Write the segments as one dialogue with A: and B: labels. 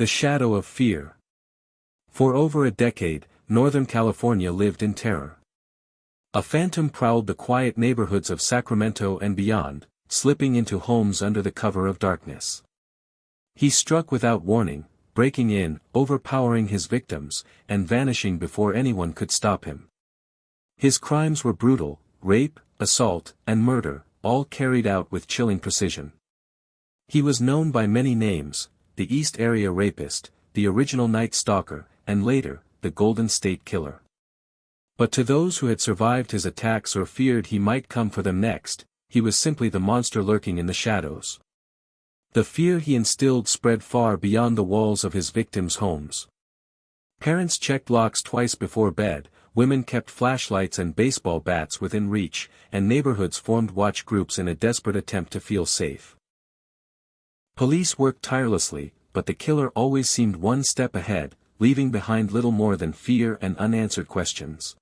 A: The shadow of fear. For over a decade, Northern California lived in terror. A phantom prowled the quiet neighborhoods of Sacramento and beyond, slipping into homes under the cover of darkness. He struck without warning, breaking in, overpowering his victims, and vanishing before anyone could stop him. His crimes were brutal: rape, assault, and murder, all carried out with chilling precision. He was known by many names: the East Area Rapist, the original Night Stalker, and later, the Golden State Killer. But to those who had survived his attacks or feared he might come for them next, he was simply the monster lurking in the shadows. The fear he instilled spread far beyond the walls of his victims' homes. Parents checked locks twice before bed, women kept flashlights and baseball bats within reach, and neighborhoods formed watch groups in a desperate attempt to feel safe. Police worked tirelessly, but the killer always seemed one step ahead, leaving behind little more than fear and unanswered questions.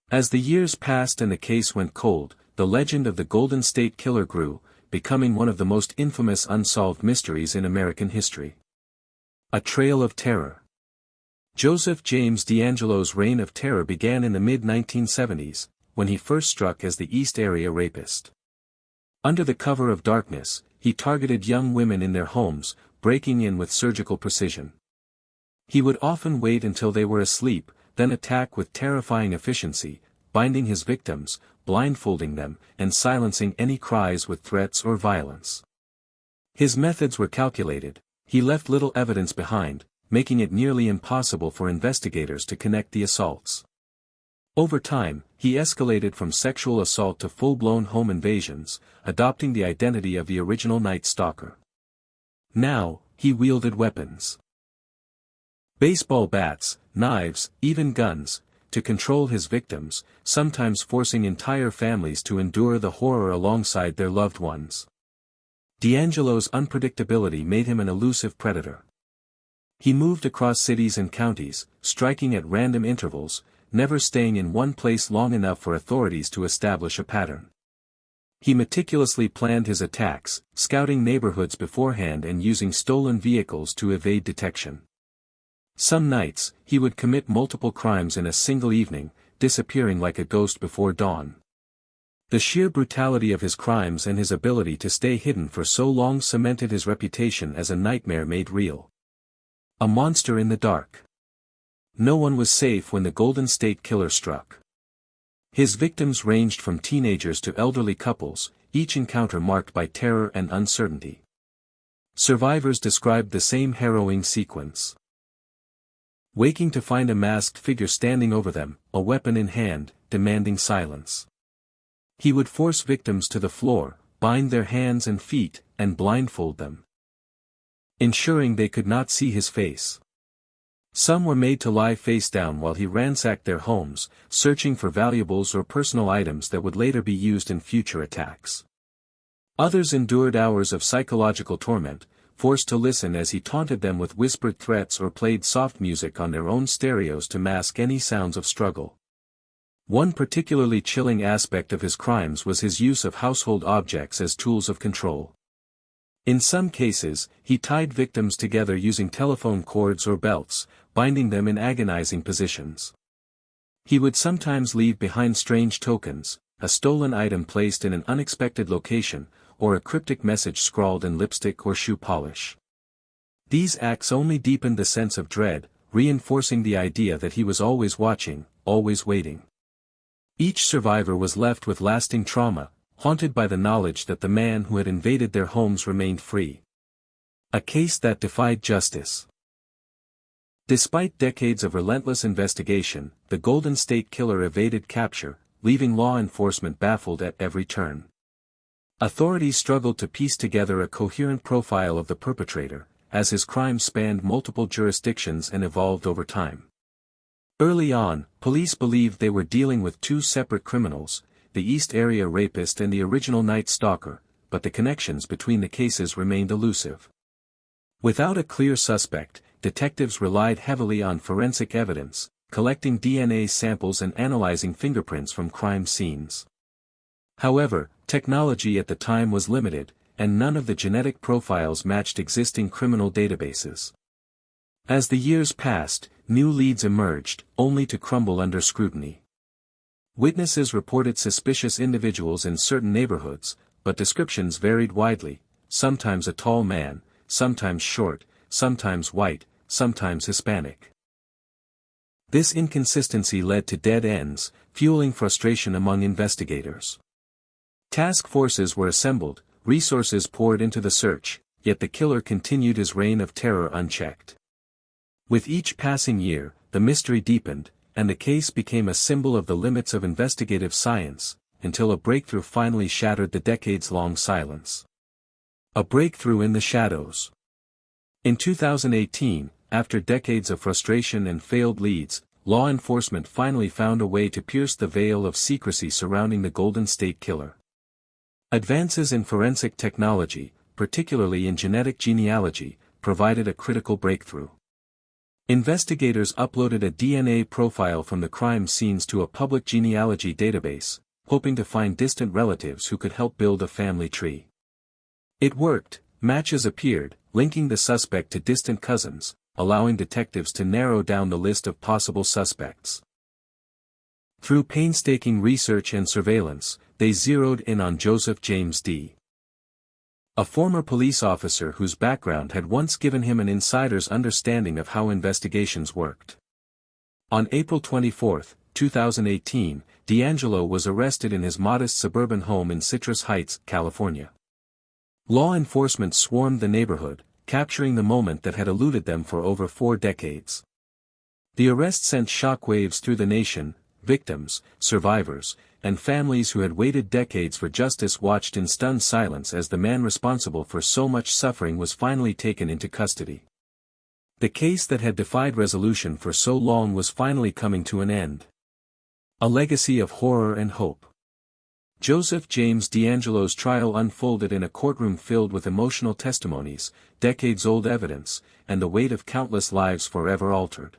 A: As the years passed and the case went cold, the legend of the Golden State Killer grew, becoming one of the most infamous unsolved mysteries in American history. A trail of terror. Joseph James DeAngelo's reign of terror began in the mid-1970s, when he first struck as the East Area Rapist. Under the cover of darkness, he targeted young women in their homes, breaking in with surgical precision. He would often wait until they were asleep, then attack with terrifying efficiency, binding his victims, blindfolding them, and silencing any cries with threats or violence. His methods were calculated. He left little evidence behind, making it nearly impossible for investigators to connect the assaults. Over time, he escalated from sexual assault to full-blown home invasions, adopting the identity of the original Night Stalker. Now, he wielded weapons. Baseball bats, knives, even guns, to control his victims, sometimes forcing entire families to endure the horror alongside their loved ones. DeAngelo's unpredictability made him an elusive predator. He moved across cities and counties, striking at random intervals, never staying in one place long enough for authorities to establish a pattern. He meticulously planned his attacks, scouting neighborhoods beforehand and using stolen vehicles to evade detection. Some nights, he would commit multiple crimes in a single evening, disappearing like a ghost before dawn. The sheer brutality of his crimes and his ability to stay hidden for so long cemented his reputation as a nightmare made real. A monster in the dark. No one was safe when the Golden State Killer struck. His victims ranged from teenagers to elderly couples, each encounter marked by terror and uncertainty. Survivors described the same harrowing sequence. Waking to find a masked figure standing over them, a weapon in hand, demanding silence. He would force victims to the floor, bind their hands and feet, and blindfold them, ensuring they could not see his face. Some were made to lie face down while he ransacked their homes, searching for valuables or personal items that would later be used in future attacks. Others endured hours of psychological torment, forced to listen as he taunted them with whispered threats or played soft music on their own stereos to mask any sounds of struggle. One particularly chilling aspect of his crimes was his use of household objects as tools of control. In some cases, he tied victims together using telephone cords or belts, binding them in agonizing positions. He would sometimes leave behind strange tokens, a stolen item placed in an unexpected location, or a cryptic message scrawled in lipstick or shoe polish. These acts only deepened the sense of dread, reinforcing the idea that he was always watching, always waiting. Each survivor was left with lasting trauma, haunted by the knowledge that the man who had invaded their homes remained free. A case that defied justice. Despite decades of relentless investigation, the Golden State Killer evaded capture, leaving law enforcement baffled at every turn. Authorities struggled to piece together a coherent profile of the perpetrator, as his crimes spanned multiple jurisdictions and evolved over time. Early on, police believed they were dealing with two separate criminals, the East Area Rapist and the original Night Stalker, but the connections between the cases remained elusive. Without a clear suspect, detectives relied heavily on forensic evidence, collecting DNA samples and analyzing fingerprints from crime scenes. However, technology at the time was limited, and none of the genetic profiles matched existing criminal databases. As the years passed, new leads emerged, only to crumble under scrutiny. Witnesses reported suspicious individuals in certain neighborhoods, but descriptions varied widely, sometimes a tall man, sometimes short, sometimes white, sometimes Hispanic. This inconsistency led to dead ends, fueling frustration among investigators. Task forces were assembled, resources poured into the search, yet the killer continued his reign of terror unchecked. With each passing year, the mystery deepened, and the case became a symbol of the limits of investigative science, until a breakthrough finally shattered the decades-long silence. A breakthrough in the shadows. In 2018, after decades of frustration and failed leads, law enforcement finally found a way to pierce the veil of secrecy surrounding the Golden State Killer. Advances in forensic technology, particularly in genetic genealogy, provided a critical breakthrough. Investigators uploaded a DNA profile from the crime scenes to a public genealogy database, hoping to find distant relatives who could help build a family tree. It worked, matches appeared, linking the suspect to distant cousins, allowing detectives to narrow down the list of possible suspects. Through painstaking research and surveillance, they zeroed in on Joseph James D. A former police officer whose background had once given him an insider's understanding of how investigations worked. On April 24, 2018, D'Angelo was arrested in his modest suburban home in Citrus Heights, California. Law enforcement swarmed the neighborhood, capturing the moment that had eluded them for over 4 decades. The arrest sent shockwaves through the nation. Victims, survivors, and families who had waited decades for justice watched in stunned silence as the man responsible for so much suffering was finally taken into custody. The case that had defied resolution for so long was finally coming to an end. A legacy of horror and hope. Joseph James D'Angelo's trial unfolded in a courtroom filled with emotional testimonies, decades-old evidence, and the weight of countless lives forever altered.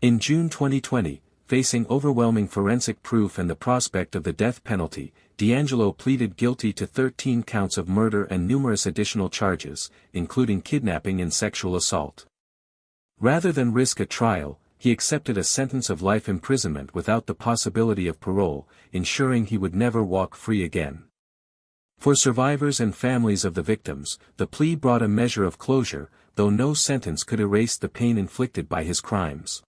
A: In June 2020, facing overwhelming forensic proof and the prospect of the death penalty, D'Angelo pleaded guilty to 13 counts of murder and numerous additional charges, including kidnapping and sexual assault. Rather than risk a trial, he accepted a sentence of life imprisonment without the possibility of parole, ensuring he would never walk free again. For survivors and families of the victims, the plea brought a measure of closure, though no sentence could erase the pain inflicted by his crimes.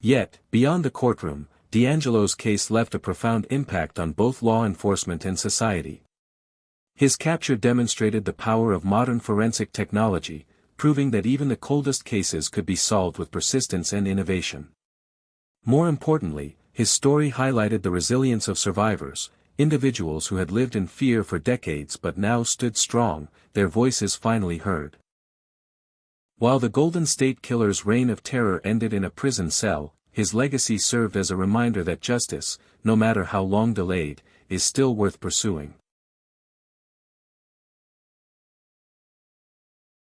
A: Yet, beyond the courtroom, D'Angelo's case left a profound impact on both law enforcement and society. His capture demonstrated the power of modern forensic technology, proving that even the coldest cases could be solved with persistence and innovation. More importantly, his story highlighted the resilience of survivors, individuals who had lived in fear for decades but now stood strong, their voices finally heard. While the Golden State Killer's reign of terror ended in a prison cell, his legacy served as a reminder that justice, no matter how long delayed, is still worth pursuing.